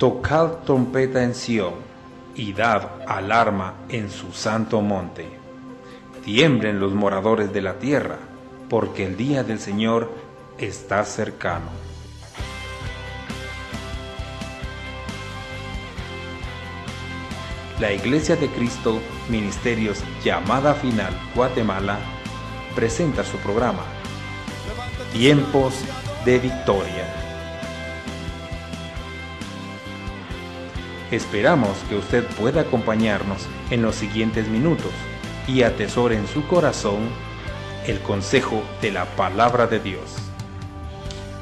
Tocad trompeta en Sión, y dad alarma en su santo monte. Tiemblen los moradores de la tierra, porque el día del Señor está cercano. La Iglesia de Cristo, Ministerios Llamada Final Guatemala, presenta su programa Tiempos de Victoria. Esperamos que usted pueda acompañarnos en los siguientes minutos y atesore en su corazón el consejo de la Palabra de Dios.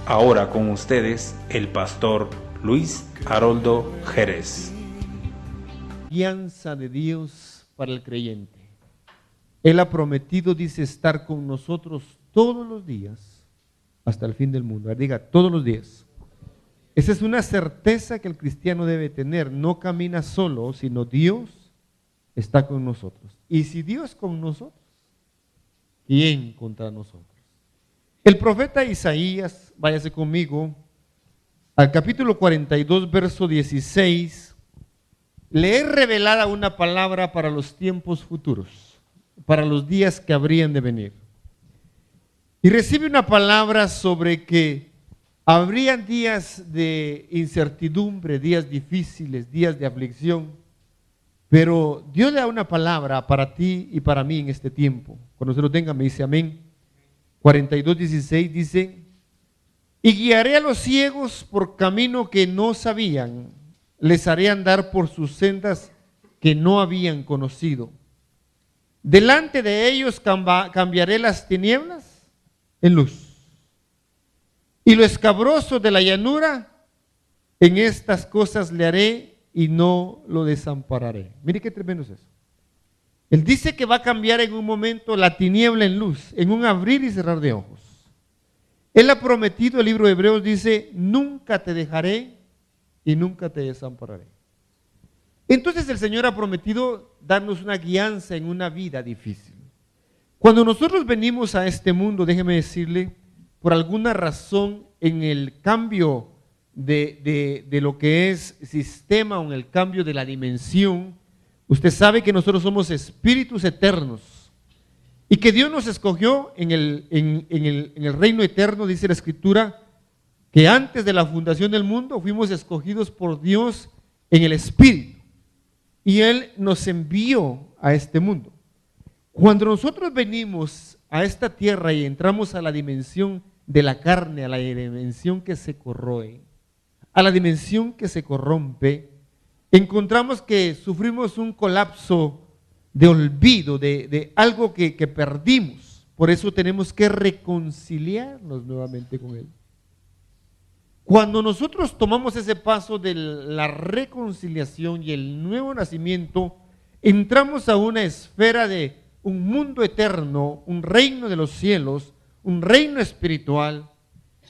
Ahora con ustedes el pastor Luis Haroldo Jerez. Guianza de Dios para el creyente. Él ha prometido, dice, estar con nosotros todos los días hasta el fin del mundo. Diga, todos los días. Esa es una certeza que el cristiano debe tener. No camina solo, sino Dios está con nosotros. Y si Dios con nosotros, ¿quién contra nosotros? El profeta Isaías, váyase conmigo, al capítulo 42, verso 16, le es revelada una palabra para los tiempos futuros, para los días que habrían de venir. Y recibe una palabra sobre que habrían días de incertidumbre, días difíciles, días de aflicción, pero Dios le da una palabra para ti y para mí en este tiempo. Cuando se lo tenga me dice amén. 42:16 dice: y guiaré a los ciegos por camino que no sabían, les haré andar por sus sendas que no habían conocido. Delante de ellos cambiaré las tinieblas en luz, y lo escabroso de la llanura, en estas cosas le haré y no lo desampararé. Mire qué tremendo es eso. Él dice que va a cambiar en un momento la tiniebla en luz, en un abrir y cerrar de ojos. Él ha prometido, el libro de Hebreos dice, nunca te dejaré y nunca te desampararé. Entonces el Señor ha prometido darnos una guianza en una vida difícil. Cuando nosotros venimos a este mundo, déjeme decirle, por alguna razón en el cambio de lo que es sistema o en el cambio de la dimensión, usted sabe que nosotros somos espíritus eternos y que Dios nos escogió en el reino eterno. Dice la Escritura que antes de la fundación del mundo fuimos escogidos por Dios en el Espíritu y Él nos envió a este mundo. Cuando nosotros venimos a esta tierra y entramos a la dimensión de la carne, a la dimensión que se corroe, a la dimensión que se corrompe, encontramos que sufrimos un colapso de olvido, de algo que perdimos. Por eso tenemos que reconciliarnos nuevamente con Él. Cuando nosotros tomamos ese paso de la reconciliación y el nuevo nacimiento, entramos a una esfera de un mundo eterno, un reino de los cielos, un reino espiritual,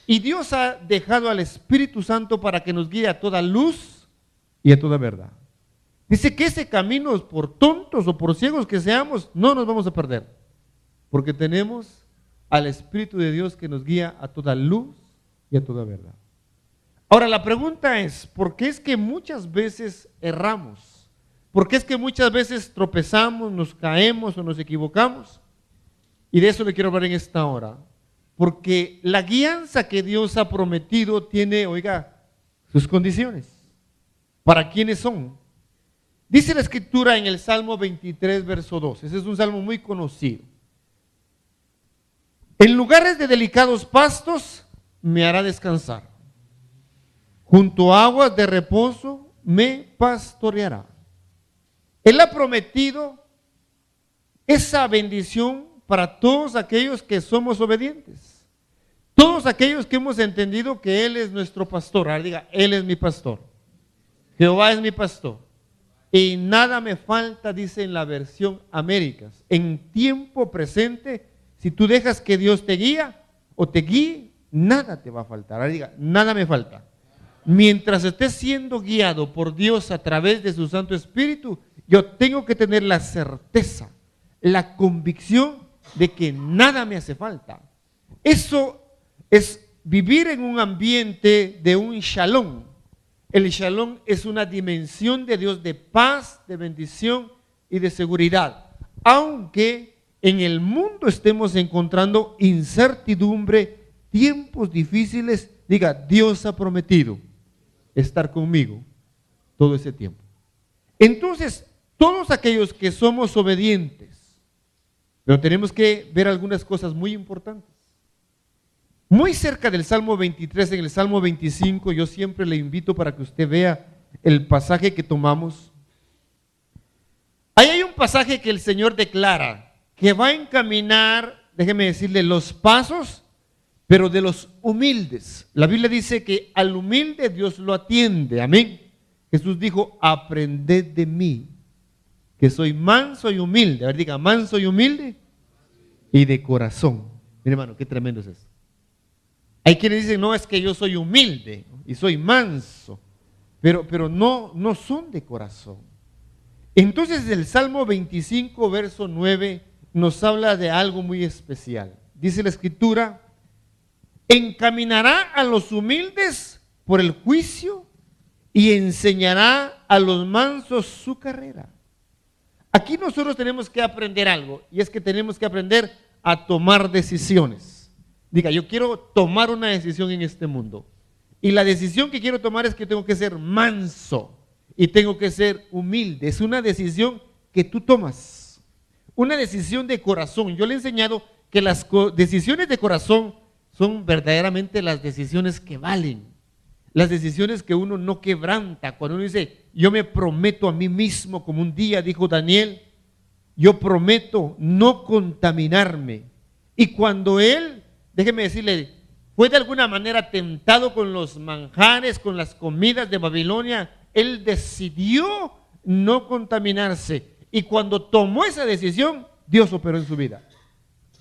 y Dios ha dejado al Espíritu Santo para que nos guíe a toda luz y a toda verdad. Dice que ese camino, por tontos o por ciegos que seamos, no nos vamos a perder, porque tenemos al Espíritu de Dios que nos guía a toda luz y a toda verdad. Ahora la pregunta es, ¿por qué es que muchas veces erramos? ¿Por qué es que muchas veces tropezamos, nos caemos o nos equivocamos? Y de eso le quiero hablar en esta hora. Porque la guianza que Dios ha prometido tiene, oiga, sus condiciones. ¿Para quiénes son? Dice la Escritura en el Salmo 23, verso 2. Ese es un salmo muy conocido. En lugares de delicados pastos me hará descansar. Junto a aguas de reposo me pastoreará. Él ha prometido esa bendición para todos aquellos que somos obedientes. Todos aquellos que hemos entendido que Él es nuestro pastor. Ahora diga, Él es mi pastor. Jehová es mi pastor. Y nada me falta, dice en la versión Américas. En tiempo presente, si tú dejas que Dios te guía o te guíe, nada te va a faltar. Ahora diga, nada me falta. Mientras estés siendo guiado por Dios a través de su Santo Espíritu, yo tengo que tener la certeza, la convicción de que nada me hace falta. Eso es vivir en un ambiente de un shalom, El shalom es una dimensión de Dios de paz, de bendición y de seguridad. Aunque en el mundo estemos encontrando incertidumbre, tiempos difíciles, diga, Dios ha prometido estar conmigo todo ese tiempo. Entonces, todos aquellos que somos obedientes, pero tenemos que ver algunas cosas muy importantes. Muy cerca del Salmo 23, en el Salmo 25, yo siempre le invito para que usted vea el pasaje que tomamos. Ahí hay un pasaje que el Señor declara que va a encaminar, déjeme decirle, los pasos, pero de los humildes. La Biblia dice que al humilde Dios lo atiende, amén. Jesús dijo, aprended de mí, que soy manso y humilde. A ver, diga, manso y humilde y de corazón. Mire, hermano, qué tremendo es eso. Hay quienes dicen, no, es que yo soy humilde y soy manso, pero no son de corazón. Entonces el Salmo 25, verso 9, nos habla de algo muy especial. Dice la Escritura, encaminará a los humildes por el juicio y enseñará a los mansos su carrera. Aquí nosotros tenemos que aprender algo, y es que tenemos que aprender a tomar decisiones. Diga, yo quiero tomar una decisión en este mundo. Y la decisión que quiero tomar es que tengo que ser manso y tengo que ser humilde. Es una decisión que tú tomas. Una decisión de corazón. Yo le he enseñado que las decisiones de corazón son verdaderamente las decisiones que valen. Las decisiones que uno no quebranta. Cuando uno dice, yo me prometo a mí mismo, como un día dijo Daniel, yo prometo no contaminarme. Y cuando él, déjeme decirle, fue de alguna manera tentado con los manjares, con las comidas de Babilonia, él decidió no contaminarse. Y cuando tomó esa decisión, Dios operó en su vida.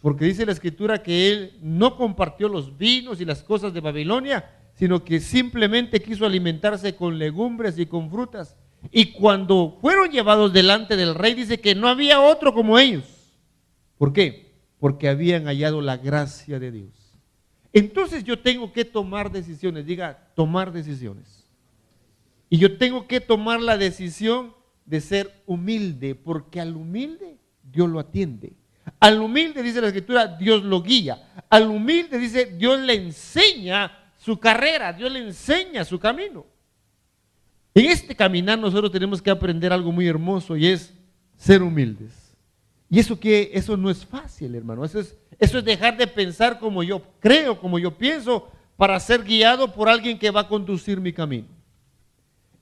Porque dice la Escritura que él no compartió los vinos y las cosas de Babilonia, sino que simplemente quiso alimentarse con legumbres y con frutas. Y cuando fueron llevados delante del rey, dice que no había otro como ellos. ¿Por qué? Porque habían hallado la gracia de Dios. Entonces yo tengo que tomar decisiones, diga, tomar decisiones. Y yo tengo que tomar la decisión de ser humilde, porque al humilde Dios lo atiende. Al humilde, dice la Escritura, Dios lo guía. Al humilde, dice, Dios le enseña su carrera, Dios le enseña su camino. En este caminar nosotros tenemos que aprender algo muy hermoso y es ser humildes. Y eso no es fácil, hermano. Eso es dejar de pensar como yo creo, como yo pienso, para ser guiado por alguien que va a conducir mi camino.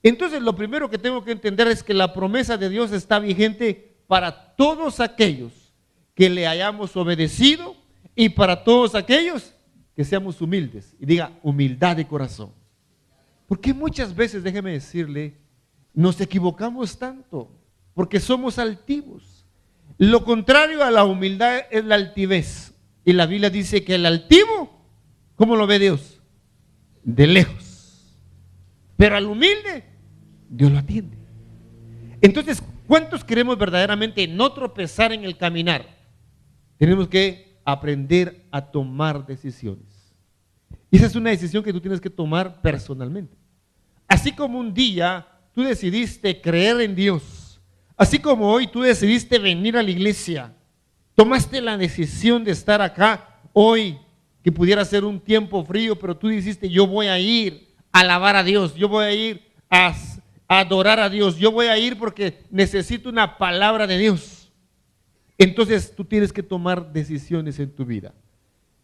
Entonces, lo primero que tengo que entender es que la promesa de Dios está vigente para todos aquellos que le hayamos obedecido y para todos aquellos que seamos humildes. Y diga, humildad de corazón. Porque muchas veces, déjeme decirle, nos equivocamos tanto porque somos altivos. Lo contrario a la humildad es la altivez. Y la Biblia dice que el altivo, ¿cómo lo ve Dios? De lejos. Pero al humilde, Dios lo atiende. Entonces, ¿cuántos queremos verdaderamente no tropezar en el caminar? Tenemos que aprender a tomar decisiones. Y esa es una decisión que tú tienes que tomar personalmente. Así como un día tú decidiste creer en Dios, así como hoy tú decidiste venir a la iglesia, tomaste la decisión de estar acá hoy, que pudiera ser un tiempo frío, pero tú dijiste, yo voy a ir a alabar a Dios, yo voy a ir a adorar a Dios, yo voy a ir porque necesito una palabra de Dios. Entonces tú tienes que tomar decisiones en tu vida.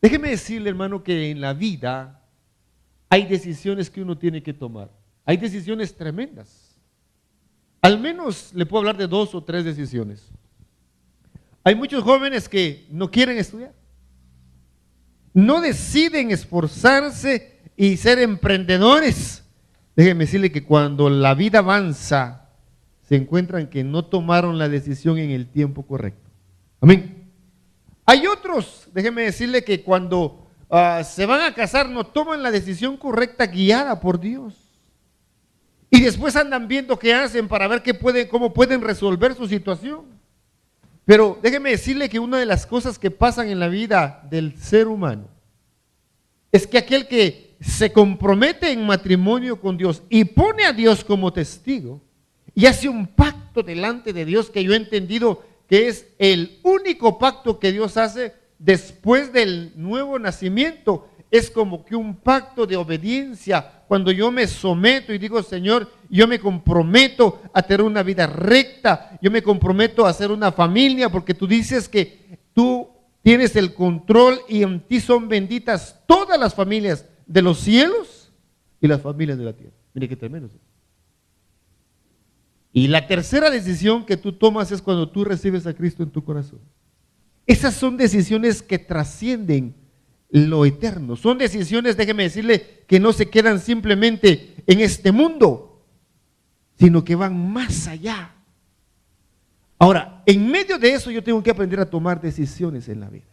Déjeme decirle, hermano, que en la vida hay decisiones que uno tiene que tomar. Hay decisiones tremendas. Al menos le puedo hablar de 2 o 3 decisiones. Hay muchos jóvenes que no quieren estudiar. No deciden esforzarse y ser emprendedores. Déjeme decirle que cuando la vida avanza, se encuentran que no tomaron la decisión en el tiempo correcto. Amén. Hay otros, déjeme decirle que cuando se van a casar no toman la decisión correcta guiada por Dios. Y después andan viendo qué hacen para ver cómo pueden resolver su situación. Pero déjeme decirle que una de las cosas que pasan en la vida del ser humano es que aquel que se compromete en matrimonio con Dios y pone a Dios como testigo y hace un pacto delante de Dios, que yo he entendido que es el único pacto que Dios hace después del nuevo nacimiento, es como que un pacto de obediencia. Cuando yo me someto y digo, Señor, yo me comprometo a tener una vida recta, yo me comprometo a hacer una familia, porque tú dices que tú tienes el control y en ti son benditas todas las familias de los cielos y las familias de la tierra. Mire qué tremendo. Y la tercera decisión que tú tomas es cuando tú recibes a Cristo en tu corazón. Esas son decisiones que trascienden lo eterno. Son decisiones, déjeme decirle, que no se quedan simplemente en este mundo, sino que van más allá. Ahora, en medio de eso yo tengo que aprender a tomar decisiones en la vida.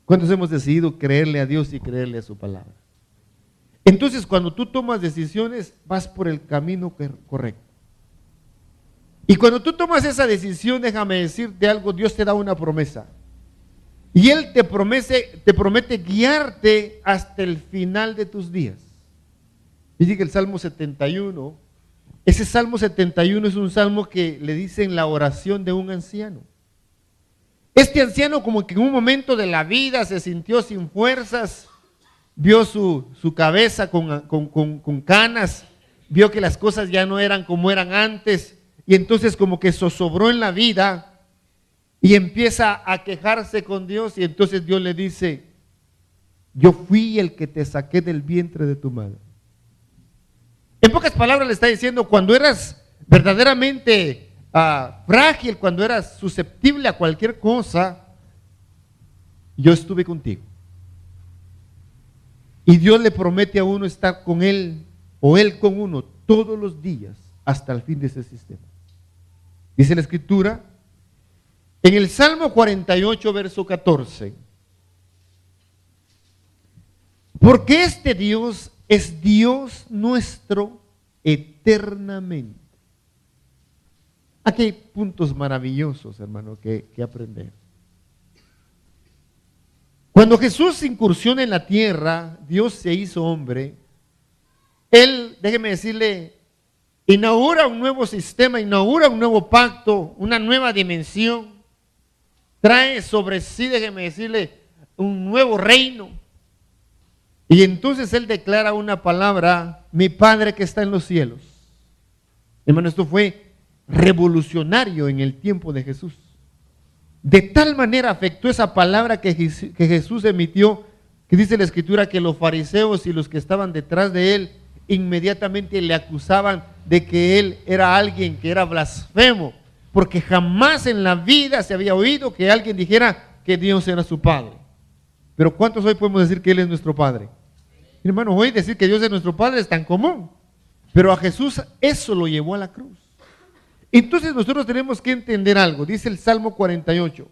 ¿Cuántos hemos decidido creerle a Dios y creerle a su palabra? Entonces, cuando tú tomas decisiones, vas por el camino correcto. Y cuando tú tomas esa decisión, déjame decirte algo, Dios te da una promesa. Y Él te promete guiarte hasta el final de tus días. Dice que el Salmo 71, ese Salmo 71 es un salmo que le dicen la oración de un anciano. Este anciano como que en un momento de la vida se sintió sin fuerzas, vio su cabeza con canas, vio que las cosas ya no eran como eran antes, y entonces como que zozobró en la vida y empieza a quejarse con Dios, y entonces Dios le dice, yo fui el que te saqué del vientre de tu madre. En pocas palabras le está diciendo, cuando eras verdaderamente frágil, cuando eras susceptible a cualquier cosa, yo estuve contigo. Y Dios le promete a uno estar con Él, o Él con uno, todos los días, hasta el fin de ese sistema. Dice la Escritura, en el Salmo 48, verso 14, porque este Dios es Dios nuestro eternamente. Aquí hay puntos maravillosos, hermano, que aprender. Cuando Jesús incursiona en la tierra, Dios se hizo hombre. Él, déjeme decirle, inaugura un nuevo sistema, inaugura un nuevo pacto, una nueva dimensión. Trae sobre sí, déjeme decirle, un nuevo reino. Y entonces Él declara una palabra, mi Padre que está en los cielos. Hermano, esto fue revolucionario en el tiempo de Jesús. De tal manera afectó esa palabra que Jesús emitió, que dice la Escritura que los fariseos y los que estaban detrás de Él inmediatamente le acusaban de que Él era alguien que era blasfemo, porque jamás en la vida se había oído que alguien dijera que Dios era su Padre. Pero ¿cuántos hoy podemos decir que Él es nuestro Padre? Hermano, hoy decir que Dios es nuestro Padre es tan común, pero a Jesús eso lo llevó a la cruz. Entonces nosotros tenemos que entender algo, dice el Salmo 48,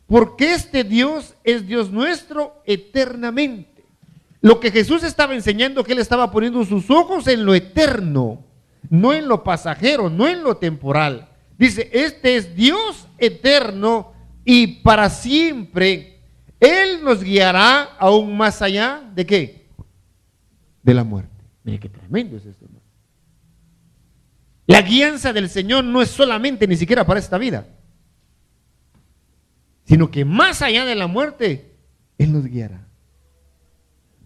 porque este Dios es Dios nuestro eternamente. Lo que Jesús estaba enseñando, que Él estaba poniendo sus ojos en lo eterno, no en lo pasajero, no en lo temporal. Dice, este es Dios eterno y para siempre. Él nos guiará aún más allá de ¿qué? De la muerte. Mire qué tremendo es esto, hermano. La guianza del Señor no es solamente ni siquiera para esta vida, sino que más allá de la muerte, Él nos guiará.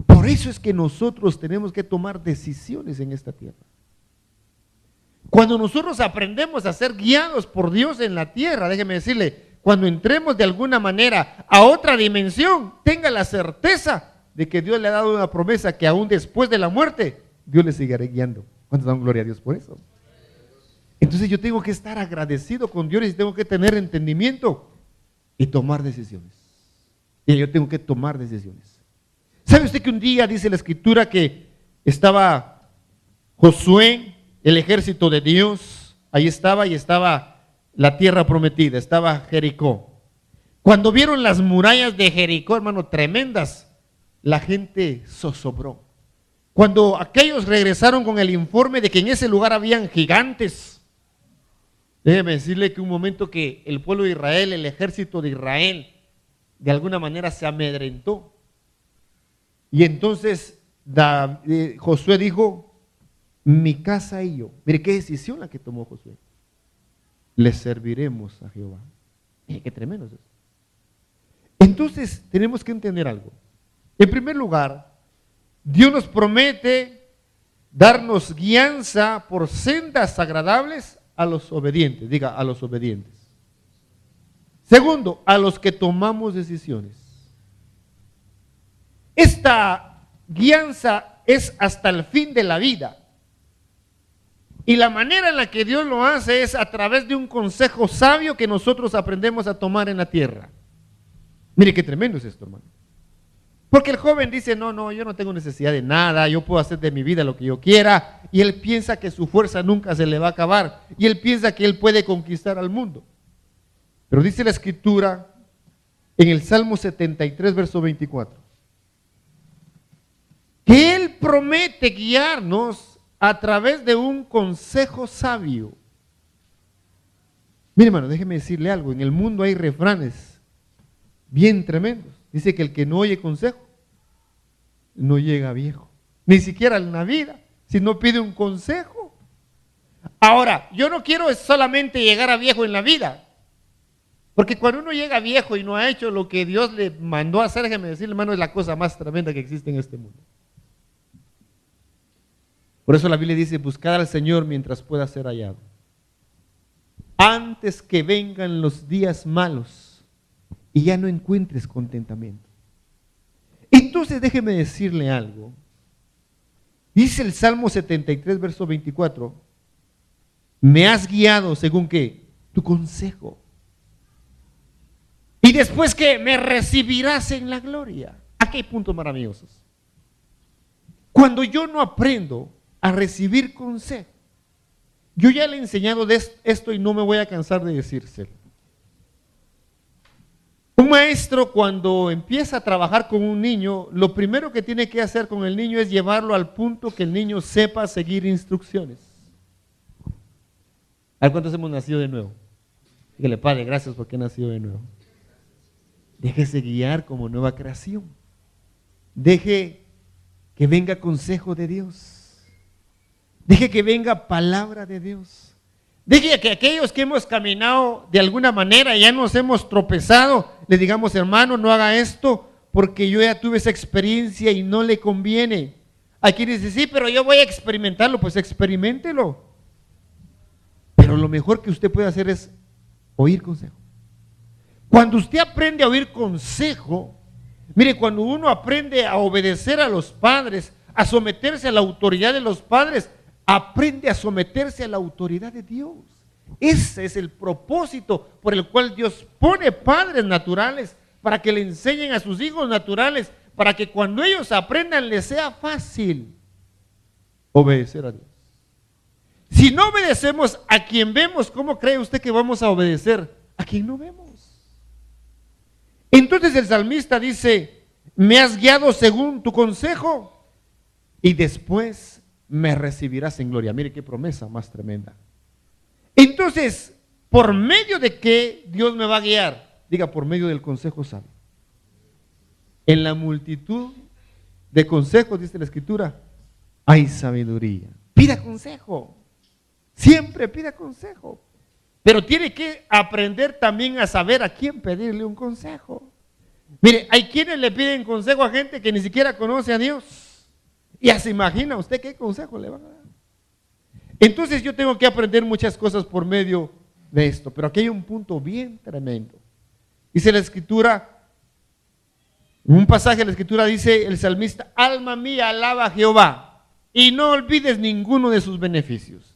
Por eso es que nosotros tenemos que tomar decisiones en esta tierra. Cuando nosotros aprendemos a ser guiados por Dios en la tierra, déjeme decirle, cuando entremos de alguna manera a otra dimensión, tenga la certeza de que Dios le ha dado una promesa que aún después de la muerte, Dios le seguirá guiando. ¿Cuántos dan gloria a Dios por eso? Entonces yo tengo que estar agradecido con Dios y tengo que tener entendimiento y tomar decisiones. Y yo tengo que tomar decisiones. ¿Sabe usted que un día dice la Escritura que estaba Josué, el ejército de Dios, ahí estaba y estaba la tierra prometida, estaba Jericó? Cuando vieron las murallas de Jericó, hermano, tremendas, la gente zozobró. Cuando aquellos regresaron con el informe de que en ese lugar habían gigantes, déjeme decirle que un momento que el pueblo de Israel, el ejército de Israel, de alguna manera se amedrentó. Y entonces Josué dijo, mi casa y yo. Mire qué decisión la que tomó Josué. Le serviremos a Jehová. Qué tremendo es eso. Entonces tenemos que entender algo. En primer lugar, Dios nos promete darnos guianza por sendas agradables a los obedientes. Diga, a los obedientes. Segundo, a los que tomamos decisiones. Esta guianza es hasta el fin de la vida. Y la manera en la que Dios lo hace es a través de un consejo sabio que nosotros aprendemos a tomar en la tierra. Mire qué tremendo es esto, hermano. Porque el joven dice, no, yo no tengo necesidad de nada, yo puedo hacer de mi vida lo que yo quiera. Y él piensa que su fuerza nunca se le va a acabar. Y él piensa que él puede conquistar al mundo. Pero dice la Escritura en el Salmo 73, verso 24, que Él promete guiarnos a través de un consejo sabio. Mire, hermano, déjeme decirle algo. En el mundo hay refranes bien tremendos. Dice que el que no oye consejo no llega a viejo. Ni siquiera en la vida, si no pide un consejo. Ahora, yo no quiero solamente llegar a viejo en la vida. Porque cuando uno llega viejo y no ha hecho lo que Dios le mandó a hacer, déjeme decirle, hermano, es la cosa más tremenda que existe en este mundo. Por eso la Biblia dice, buscad al Señor mientras pueda ser hallado. Antes que vengan los días malos y ya no encuentres contentamiento. Entonces déjeme decirle algo. Dice el Salmo 73, verso 24, me has guiado según qué, tu consejo. Y después que me recibirás en la gloria. Aquí hay puntos maravillosos. Cuando yo no aprendo a recibir consejo, yo ya le he enseñado de esto y no me voy a cansar de decírselo. Un maestro cuando empieza a trabajar con un niño, lo primero que tiene que hacer con el niño es llevarlo al punto que el niño sepa seguir instrucciones. ¿A cuántos hemos nacido de nuevo? Dígale, Padre, gracias porque he nacido de nuevo. Déjese guiar como nueva creación. Deje que venga consejo de Dios. Deje que venga palabra de Dios. Deje que aquellos que hemos caminado de alguna manera, ya nos hemos tropezado, le digamos, hermano, no haga esto porque yo ya tuve esa experiencia y no le conviene. Hay quien dice, sí, pero yo voy a experimentarlo. Pues experiméntelo. Pero lo mejor que usted puede hacer es oír consejo. Cuando usted aprende a oír consejo, mire, cuando uno aprende a obedecer a los padres, a someterse a la autoridad de los padres, aprende a someterse a la autoridad de Dios. Ese es el propósito por el cual Dios pone padres naturales, para que le enseñen a sus hijos naturales, para que cuando ellos aprendan les sea fácil obedecer a Dios. Si no obedecemos a quien vemos, ¿cómo cree usted que vamos a obedecer a quien no vemos? Entonces el salmista dice, me has guiado según tu consejo y después me recibirás en gloria. Mire qué promesa más tremenda. Entonces, ¿por medio de qué Dios me va a guiar? Diga, por medio del consejo sabio. En la multitud de consejos, dice la Escritura, hay sabiduría. Pida consejo. Siempre pida consejo. Pero tiene que aprender también a saber a quién pedirle un consejo. Mire, hay quienes le piden consejo a gente que ni siquiera conoce a Dios. Ya se imagina usted qué consejo le van a dar. Entonces yo tengo que aprender muchas cosas por medio de esto. Pero aquí hay un punto bien tremendo. Dice la Escritura, en un pasaje de la Escritura dice el salmista, alma mía, alaba a Jehová y no olvides ninguno de sus beneficios.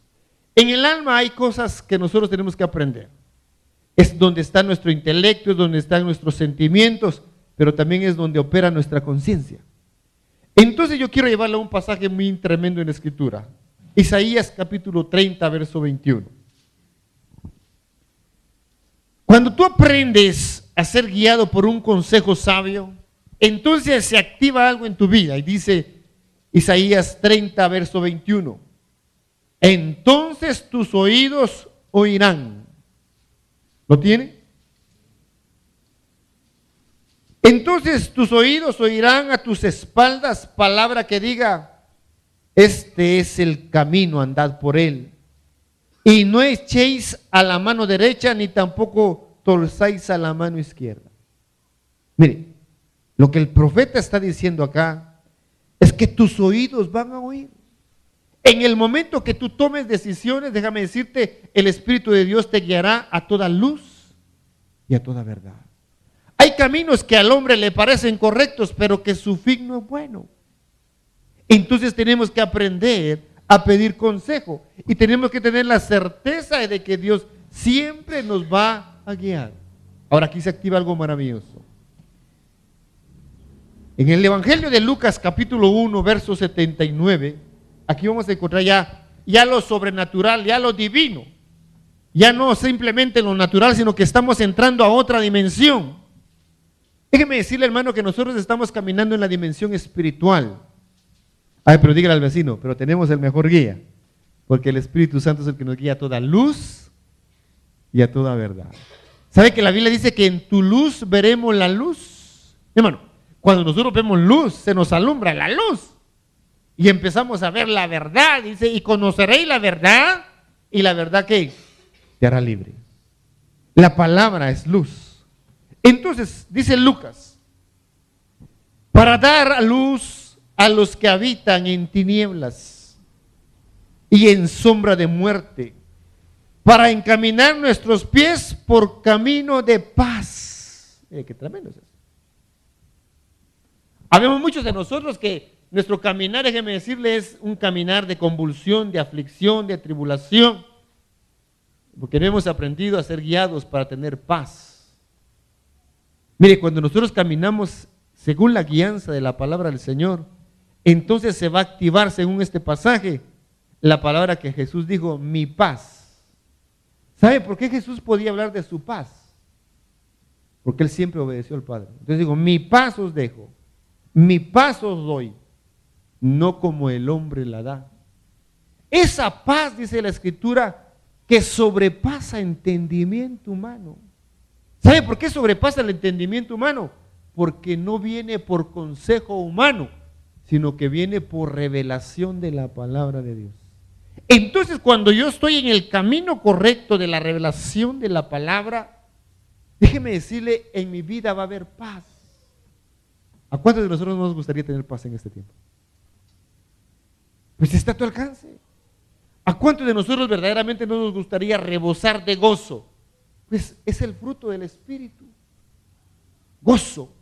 En el alma hay cosas que nosotros tenemos que aprender. Es donde está nuestro intelecto, es donde están nuestros sentimientos, pero también es donde opera nuestra conciencia. Entonces yo quiero llevarle a un pasaje muy tremendo en la Escritura. Isaías capítulo 30, verso 21. Cuando tú aprendes a ser guiado por un consejo sabio, entonces se activa algo en tu vida. Y dice Isaías 30, verso 21. Entonces tus oídos oirán. ¿Lo tiene? Entonces tus oídos oirán a tus espaldas palabra que diga, este es el camino, andad por él. Y no echéis a la mano derecha, ni tampoco torzáis a la mano izquierda. Mire, lo que el profeta está diciendo acá es que tus oídos van a oír. En el momento que tú tomes decisiones, déjame decirte, el Espíritu de Dios te guiará a toda luz y a toda verdad. Hay caminos que al hombre le parecen correctos, pero que su fin no es bueno. Entonces tenemos que aprender a pedir consejo y tenemos que tener la certeza de que Dios siempre nos va a guiar. Ahora aquí se activa algo maravilloso. En el Evangelio de Lucas capítulo 1, verso 79, aquí vamos a encontrar ya lo sobrenatural, ya lo divino. Ya no simplemente lo natural, sino que estamos entrando a otra dimensión. Déjeme decirle, hermano, que nosotros estamos caminando en la dimensión espiritual. Ay, pero dígale al vecino, pero tenemos el mejor guía, porque el Espíritu Santo es el que nos guía a toda luz y a toda verdad. ¿Sabe que la Biblia dice que en tu luz veremos la luz? Hermano, cuando nosotros vemos luz, se nos alumbra la luz y empezamos a ver la verdad. Dice, y conoceréis la verdad, y la verdad que te hará libre. La palabra es luz. Entonces, dice Lucas, para dar a luz a los que habitan en tinieblas y en sombra de muerte, para encaminar nuestros pies por camino de paz. Qué tremendo es eso. Habemos muchos de nosotros que nuestro caminar, déjeme decirle, es un caminar de convulsión, de aflicción, de tribulación, porque no hemos aprendido a ser guiados para tener paz. Mire, cuando nosotros caminamos según la guianza de la palabra del Señor, entonces se va a activar, según este pasaje, la palabra que Jesús dijo, mi paz. ¿Sabe por qué Jesús podía hablar de su paz? Porque Él siempre obedeció al Padre. Entonces digo, mi paz os dejo, mi paz os doy, no como el hombre la da. Esa paz, dice la Escritura, que sobrepasa entendimiento humano. ¿Sabe por qué sobrepasa el entendimiento humano? Porque no viene por consejo humano, sino que viene por revelación de la palabra de Dios. Entonces, cuando yo estoy en el camino correcto de la revelación de la palabra, déjeme decirle, en mi vida va a haber paz. ¿A cuántos de nosotros nos gustaría tener paz en este tiempo? Pues está a tu alcance. ¿A cuántos de nosotros verdaderamente no nos gustaría rebosar de gozo? Pues es el fruto del Espíritu. Gozo,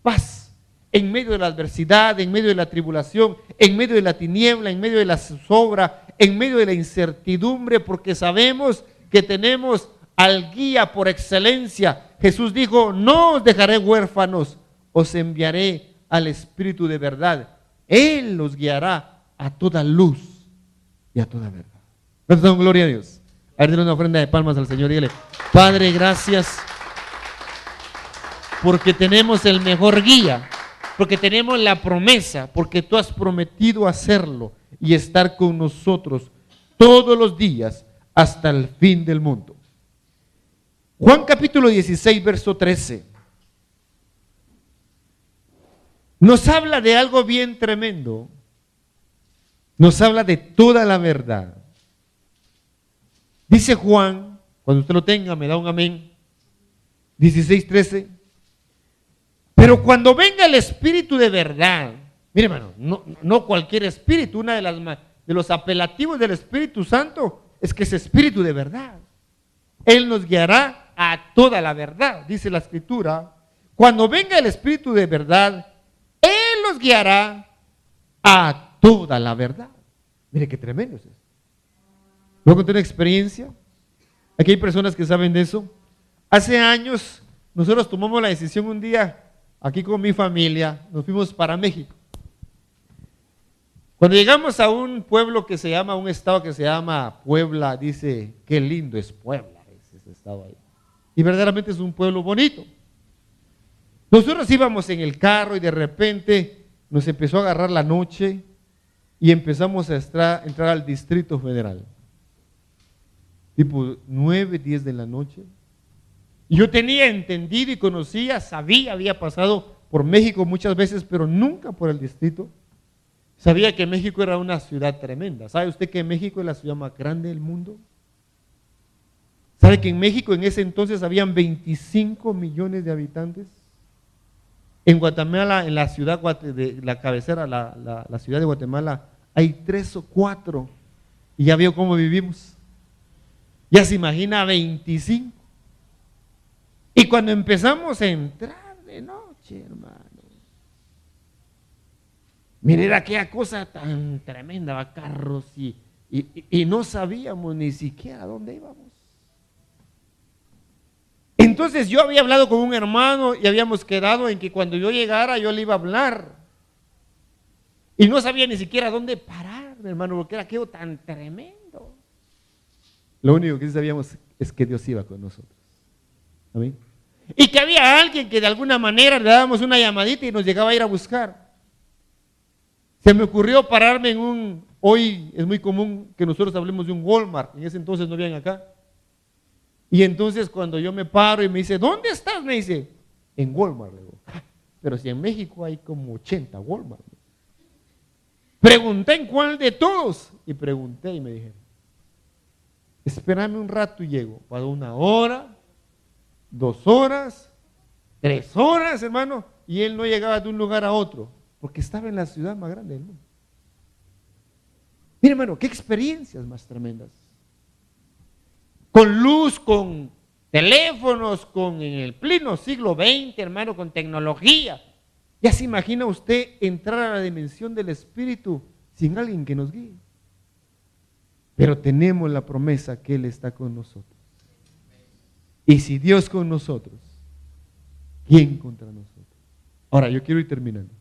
paz, en medio de la adversidad, en medio de la tribulación, en medio de la tiniebla, en medio de la zozobra, en medio de la incertidumbre, porque sabemos que tenemos al guía por excelencia. Jesús dijo, no os dejaré huérfanos, os enviaré al Espíritu de verdad. Él los guiará a toda luz y a toda verdad. ¿Cuántos dan gloria a Dios? A ver, denle una ofrenda de palmas al Señor y dile, Padre, gracias, porque tenemos el mejor guía, porque tenemos la promesa, porque tú has prometido hacerlo y estar con nosotros todos los días hasta el fin del mundo. Juan capítulo 16, verso 13, nos habla de algo bien tremendo, nos habla de toda la verdad. Dice Juan, cuando usted lo tenga, me da un amén, 16:13, pero cuando venga el Espíritu de verdad, mire hermano, no cualquier espíritu, una de los apelativos del Espíritu Santo es que es Espíritu de verdad. Él nos guiará a toda la verdad, dice la Escritura. Cuando venga el Espíritu de verdad, Él nos guiará a toda la verdad. Mire qué tremendo es eso. Voy a contar una experiencia. Aquí hay personas que saben de eso. Hace años nosotros tomamos la decisión un día, aquí con mi familia, nos fuimos para México. Cuando llegamos a un pueblo que se llama, un estado que se llama Puebla, dice, qué lindo es Puebla, ese estado ahí. Y verdaderamente es un pueblo bonito. Nosotros íbamos en el carro y de repente nos empezó a agarrar la noche y empezamos a entrar al Distrito Federal. Tipo 9, 10 de la noche. Yo tenía entendido y conocía, sabía, había pasado por México muchas veces, pero nunca por el distrito. Sabía que México era una ciudad tremenda. ¿Sabe usted que México es la ciudad más grande del mundo? ¿Sabe que en México en ese entonces habían 25 millones de habitantes? En Guatemala, en la ciudad de la cabecera, la ciudad de Guatemala, hay 3 o 4. Y ya vio cómo vivimos. Ya se imagina 25. Y cuando empezamos a entrar de noche, hermano, mire, era aquella cosa tan tremenda, va, carros y no sabíamos ni siquiera a dónde íbamos. Entonces yo había hablado con un hermano y habíamos quedado en que cuando yo llegara yo le iba a hablar. Y no sabía ni siquiera dónde parar, hermano, porque era aquello tan tremendo. Lo único que sí sabíamos es que Dios iba con nosotros. Amén. Y que había alguien que de alguna manera le dábamos una llamadita y nos llegaba a ir a buscar. Se me ocurrió pararme en hoy es muy común que nosotros hablemos de un Walmart, en ese entonces no habían acá. Y entonces cuando yo me paro y me dice, ¿dónde estás? Me dice, en Walmart. Le digo, pero si en México hay como 80 Walmart. Pregunté en cuál de todos. Y pregunté y me dijeron, espérame un rato y llego. Para 1 hora, 2 horas, 3 horas, hermano. Y él no llegaba de un lugar a otro, porque estaba en la ciudad más grande del mundo. Mire, hermano, qué experiencias más tremendas. Con luz, con teléfonos, en el pleno siglo XX, hermano, con tecnología. Ya se imagina usted entrar a la dimensión del Espíritu sin alguien que nos guíe. Pero tenemos la promesa que Él está con nosotros. Y si Dios con nosotros, ¿quién contra nosotros? Ahora, yo quiero ir terminando.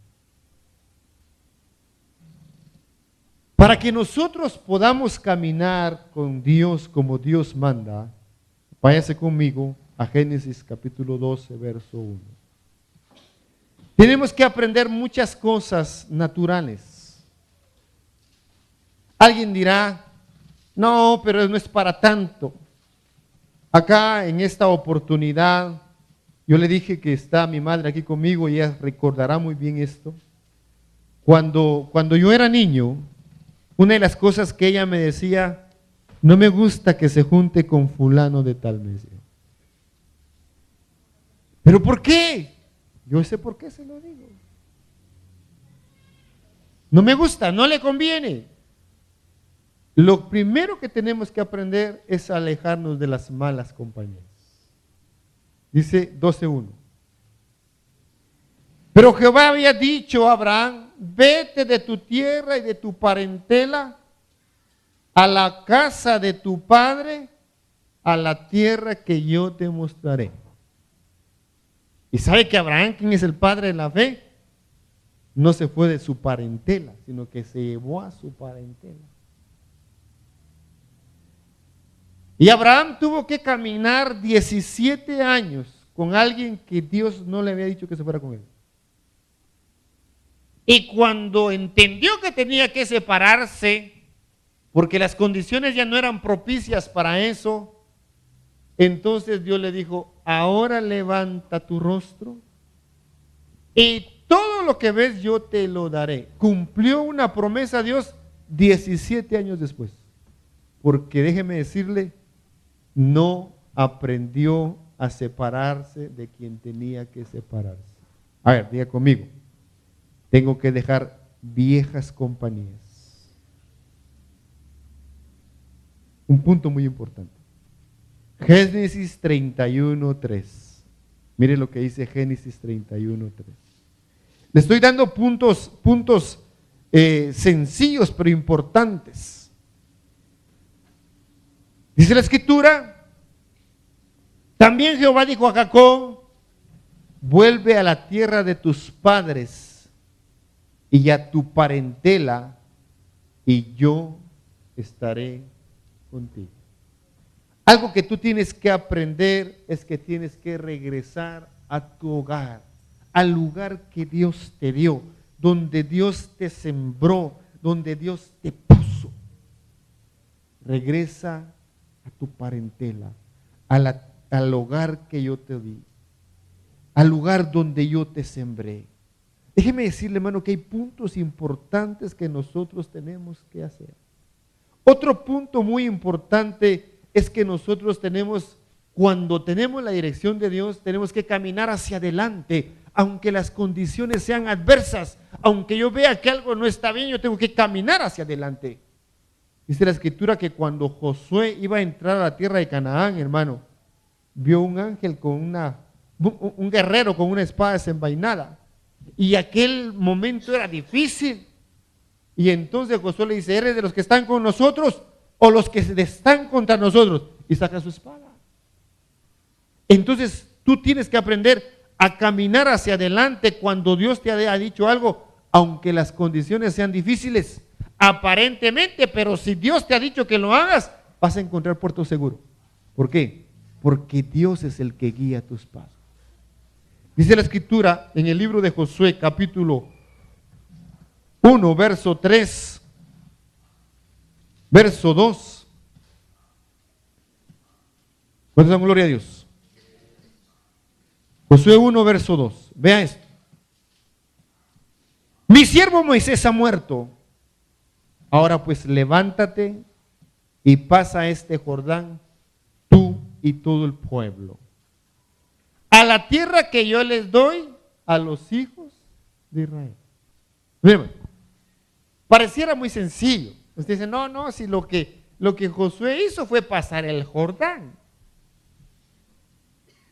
Para que nosotros podamos caminar con Dios como Dios manda, váyase conmigo a Génesis capítulo 12, verso 1. Tenemos que aprender muchas cosas naturales. Alguien dirá, no, pero no es para tanto. Acá en esta oportunidad, yo le dije que está mi madre aquí conmigo y ella recordará muy bien esto. Cuando yo era niño, una de las cosas que ella me decía, no me gusta que se junte con fulano de tal, me decía. ¿Pero por qué? Yo sé por qué se lo digo. No me gusta, no le conviene. Lo primero que tenemos que aprender es alejarnos de las malas compañías. Dice 12:1. Pero Jehová había dicho a Abraham, vete de tu tierra y de tu parentela a la casa de tu padre, a la tierra que yo te mostraré. Y sabe que Abraham, quien es el padre de la fe, no se fue de su parentela, sino que se llevó a su parentela. Y Abraham tuvo que caminar 17 años con alguien que Dios no le había dicho que se fuera con él. Y cuando entendió que tenía que separarse, porque las condiciones ya no eran propicias para eso, entonces Dios le dijo, ahora levanta tu rostro y todo lo que ves yo te lo daré. Cumplió una promesa a Dios 17 años después, porque déjeme decirle, no aprendió a separarse de quien tenía que separarse. A ver, diga conmigo. Tengo que dejar viejas compañías. Un punto muy importante. Génesis 31:3. Mire lo que dice Génesis 31:3. Le estoy dando puntos sencillos pero importantes. Dice la Escritura, también Jehová dijo a Jacob, vuelve a la tierra de tus padres y a tu parentela, y yo estaré contigo. Algo que tú tienes que aprender es que tienes que regresar a tu hogar, al lugar que Dios te dio, donde Dios te sembró, donde Dios te puso. Regresa a tu parentela, a la al hogar que yo te di, al lugar donde yo te sembré. Déjeme decirle, hermano, que hay puntos importantes que nosotros tenemos que hacer. Otro punto muy importante es que nosotros cuando tenemos la dirección de Dios, tenemos que caminar hacia adelante, aunque las condiciones sean adversas, aunque yo vea que algo no está bien, yo tengo que caminar hacia adelante. Dice la Escritura que cuando Josué iba a entrar a la tierra de Canaán, hermano, vio un ángel un guerrero con una espada desenvainada. Y aquel momento era difícil. Y entonces Josué le dice, ¿eres de los que están con nosotros o los que están contra nosotros? Y saca su espada. Entonces tú tienes que aprender a caminar hacia adelante cuando Dios te ha dicho algo, aunque las condiciones sean difíciles, aparentemente, pero si Dios te ha dicho que lo hagas, vas a encontrar puerto seguro. ¿Por qué? Porque Dios es el que guía tus pasos. Dice la Escritura en el libro de Josué, capítulo 1, verso 3, verso 2. ¿Cuántos dan gloria a Dios? Josué 1, verso 2. Vea esto. Mi siervo Moisés ha muerto. Ahora pues levántate y pasa este Jordán, tú y todo el pueblo, a la tierra que yo les doy a los hijos de Israel. Miren, pareciera muy sencillo. Usted dice, no, si lo que Josué hizo fue pasar el Jordán.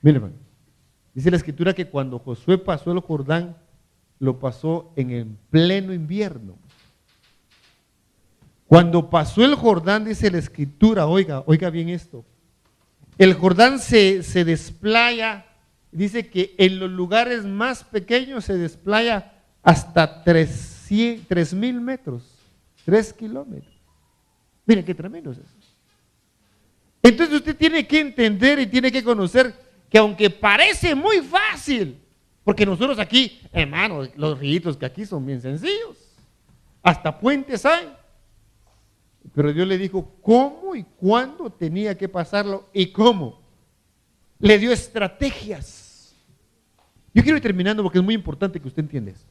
Miren, dice la Escritura que cuando Josué pasó el Jordán, lo pasó en el pleno invierno. Cuando pasó el Jordán, dice la Escritura, oiga bien esto, el Jordán se desplaya, dice que en los lugares más pequeños se desplaya hasta 3,000 metros, 3 kilómetros. Miren qué tremendo es eso. Entonces usted tiene que entender y tiene que conocer que aunque parece muy fácil, porque nosotros aquí, hermanos, los ríos que aquí son bien sencillos, hasta puentes hay. Pero Dios le dijo cómo y cuándo tenía que pasarlo y cómo. Le dio estrategias. Yo quiero ir terminando porque es muy importante que usted entienda esto.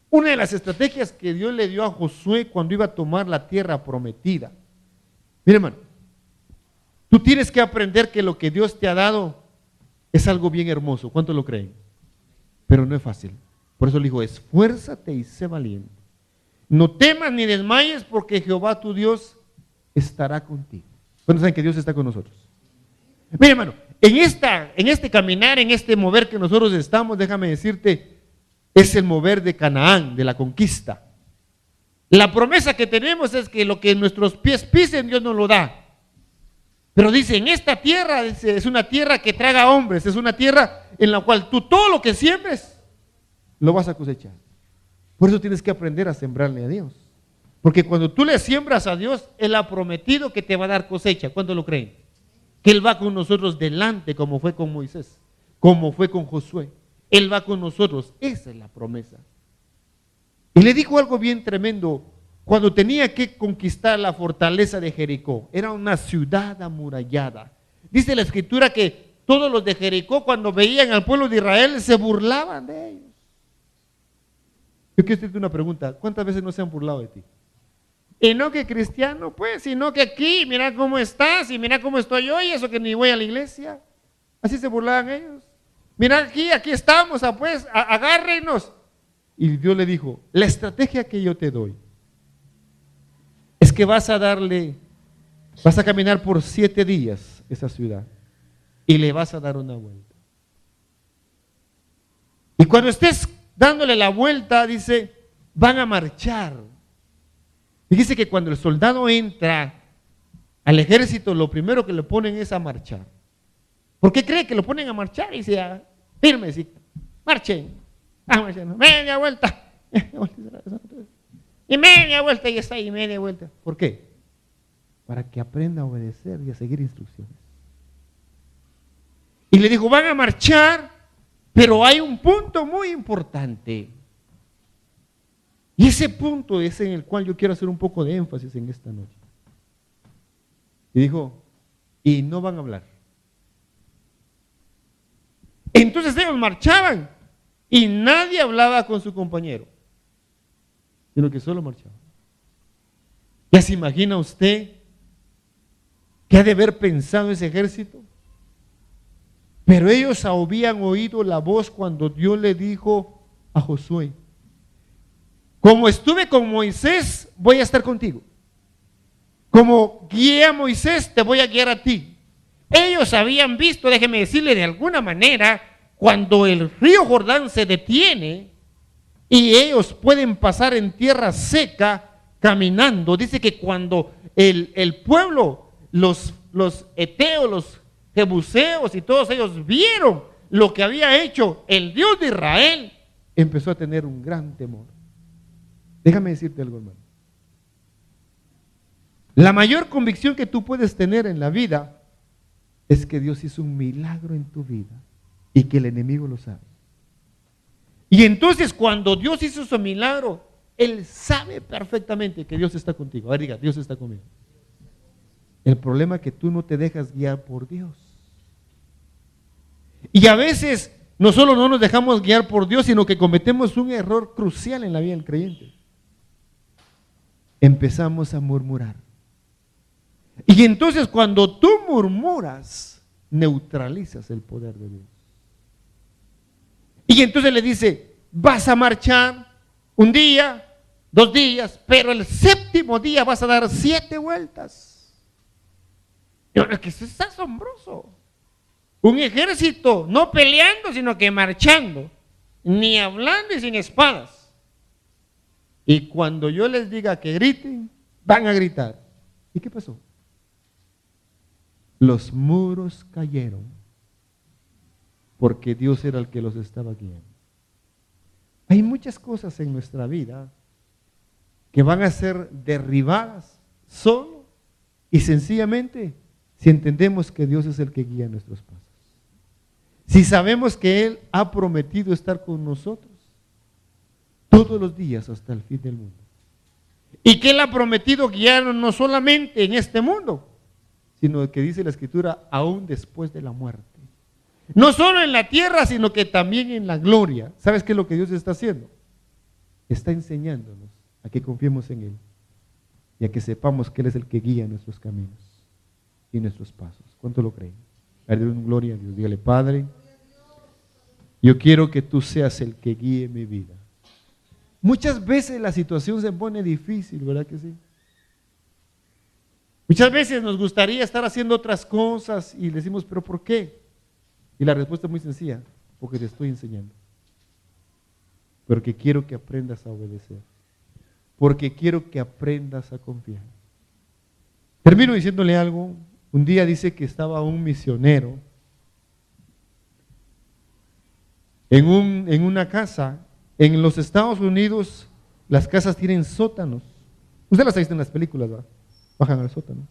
Una de las estrategias que Dios le dio a Josué cuando iba a tomar la tierra prometida. Mire, hermano, tú tienes que aprender que lo que Dios te ha dado es algo bien hermoso. ¿Cuántos lo creen? Pero no es fácil. Por eso le dijo, esfuérzate y sé valiente. No temas ni desmayes porque Jehová tu Dios estará contigo. ¿Cuántos saben que Dios está con nosotros? Mira, hermano, en este caminar, en este mover que nosotros estamos, déjame decirte, es el mover de Canaán, de la conquista. La promesa que tenemos es que lo que nuestros pies pisen, Dios nos lo da. Pero dice, en esta tierra, es una tierra que traga hombres, es una tierra en la cual tú todo lo que siembres, lo vas a cosechar. Por eso tienes que aprender a sembrarle a Dios. Porque cuando tú le siembras a Dios, Él ha prometido que te va a dar cosecha. ¿Cuántos lo creen? Que Él va con nosotros delante, como fue con Moisés, como fue con Josué. Él va con nosotros. Esa es la promesa. Y le dijo algo bien tremendo. Cuando tenía que conquistar la fortaleza de Jericó, era una ciudad amurallada. Dice la Escritura que todos los de Jericó, cuando veían al pueblo de Israel, se burlaban de ellos. Yo quiero hacerte una pregunta, ¿cuántas veces no se han burlado de ti? Y no que cristiano, pues, sino que aquí, mira cómo estás, y mira cómo estoy yo, y eso que ni voy a la iglesia. Así se burlaban ellos. Mira aquí estamos, pues, agárrenos. Y Dios le dijo, la estrategia que yo te doy es que vas a caminar por 7 días esa ciudad, y le vas a dar una vuelta. Y cuando estés dándole la vuelta, dice, van a marchar. Fíjese que cuando el soldado entra al ejército, lo primero que le ponen es a marchar. ¿Por qué cree que lo ponen a marchar? Y dice, firmes, y marchen. Marchando. Media vuelta. Y media vuelta, y está ahí, media vuelta. ¿Por qué? Para que aprenda a obedecer y a seguir instrucciones. Y le dijo, van a marchar, pero hay un punto muy importante. Y ese punto es en el cual yo quiero hacer un poco de énfasis en esta noche. Y dijo, y no van a hablar. Entonces ellos marchaban y nadie hablaba con su compañero, sino que solo marchaban. ¿Ya se imagina usted qué ha de haber pensado ese ejército? Pero ellos habían oído la voz cuando Dios le dijo a Josué: como estuve con Moisés, voy a estar contigo. Como guié a Moisés, te voy a guiar a ti. Ellos habían visto, déjeme decirle de alguna manera, cuando el río Jordán se detiene y ellos pueden pasar en tierra seca caminando. Dice que cuando el pueblo, los heteos, los jebuseos y todos ellos vieron lo que había hecho el Dios de Israel, empezó a tener un gran temor. Déjame decirte algo, hermano. La mayor convicción que tú puedes tener en la vida es que Dios hizo un milagro en tu vida y que el enemigo lo sabe. Y entonces cuando Dios hizo su milagro, Él sabe perfectamente que Dios está contigo. A ver, diga, Dios está conmigo. El problema es que tú no te dejas guiar por Dios. Y a veces no solo no nos dejamos guiar por Dios, sino que cometemos un error crucial en la vida del creyente. Empezamos a murmurar. Y entonces cuando tú murmuras, neutralizas el poder de Dios. Y entonces le dice: vas a marchar un día, 2 días, pero el 7º día vas a dar 7 vueltas. Y ahora que eso es asombroso. Un ejército no peleando, sino que marchando, ni hablando y sin espadas. Y cuando yo les diga que griten, van a gritar. ¿Y qué pasó? Los muros cayeron porque Dios era el que los estaba guiando. Hay muchas cosas en nuestra vida que van a ser derribadas solo y sencillamente si entendemos que Dios es el que guía nuestros pasos. Si sabemos que Él ha prometido estar con nosotros todos los días hasta el fin del mundo. Y que Él ha prometido guiarnos no solamente en este mundo, sino que dice la Escritura, aún después de la muerte. No solo en la tierra, sino que también en la gloria. ¿Sabes qué es lo que Dios está haciendo? Está enseñándonos a que confiemos en Él y a que sepamos que Él es el que guía nuestros caminos y nuestros pasos. ¿Cuánto lo creen? Darle un gloria a Dios. Dígale: Padre, yo quiero que tú seas el que guíe mi vida. Muchas veces la situación se pone difícil, ¿verdad que sí? Muchas veces nos gustaría estar haciendo otras cosas y decimos: ¿pero por qué? Y la respuesta es muy sencilla: porque te estoy enseñando. Porque quiero que aprendas a obedecer. Porque quiero que aprendas a confiar. Termino diciéndole algo. Un día dice que estaba un misionero en una casa. En los Estados Unidos las casas tienen sótanos. Usted las ha visto en las películas, ¿verdad? Bajan al sótano.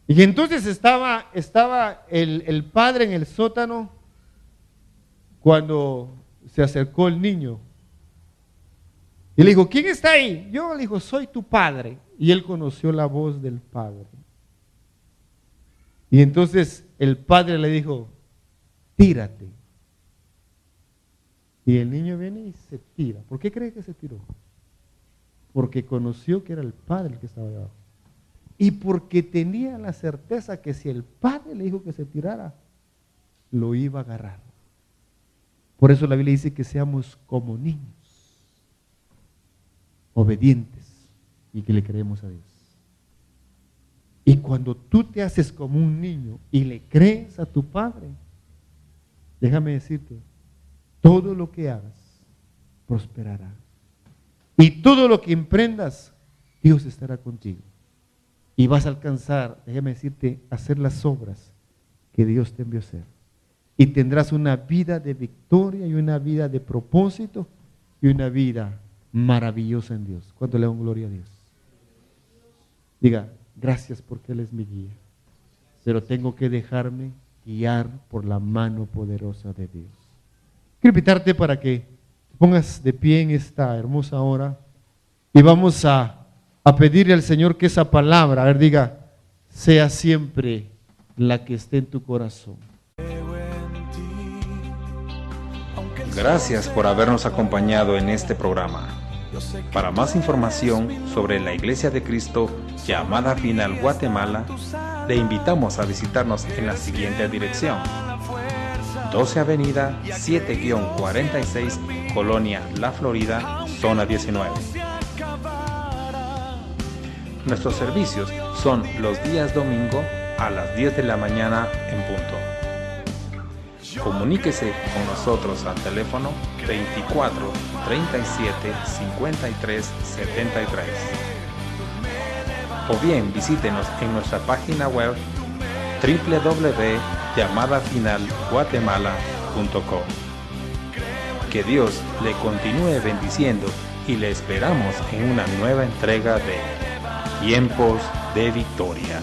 Y entonces estaba el padre en el sótano cuando se acercó el niño. Y le dijo: ¿quién está ahí? Yo, le dijo: soy tu padre. Y él conoció la voz del padre. Y entonces el padre le dijo: tírate. Y el niño viene y se tira. ¿Por qué cree que se tiró? Porque conoció que era el padre el que estaba abajo. Y porque tenía la certeza que si el padre le dijo que se tirara, lo iba a agarrar. Por eso la Biblia dice que seamos como niños, obedientes y que le creemos a Dios. Y cuando tú te haces como un niño y le crees a tu padre, déjame decirte, todo lo que hagas prosperará. Y todo lo que emprendas, Dios estará contigo. Y vas a alcanzar, déjame decirte, hacer las obras que Dios te envió a hacer. Y tendrás una vida de victoria y una vida de propósito y una vida maravillosa en Dios. ¿Cuánto le dan gloria a Dios? Diga: gracias porque Él es mi guía. Pero tengo que dejarme guiar por la mano poderosa de Dios. Quiero invitarte para que te pongas de pie en esta hermosa hora y vamos a pedirle al Señor que esa palabra, a ver, diga, sea siempre la que esté en tu corazón. Creo en Gracias por habernos acompañado en este programa. Para más información sobre la Iglesia de Cristo Llamada Final Guatemala, le invitamos a visitarnos en la siguiente dirección: 12 Avenida 7-46, Colonia La Florida, Zona 19. Nuestros servicios son los días domingo a las 10 de la mañana en punto. Comuníquese con nosotros al teléfono 24 37 53 73. O bien visítenos en nuestra página web www.llamadafinalguatemala.com. Que Dios le continúe bendiciendo y le esperamos en una nueva entrega de Tiempos de Victoria.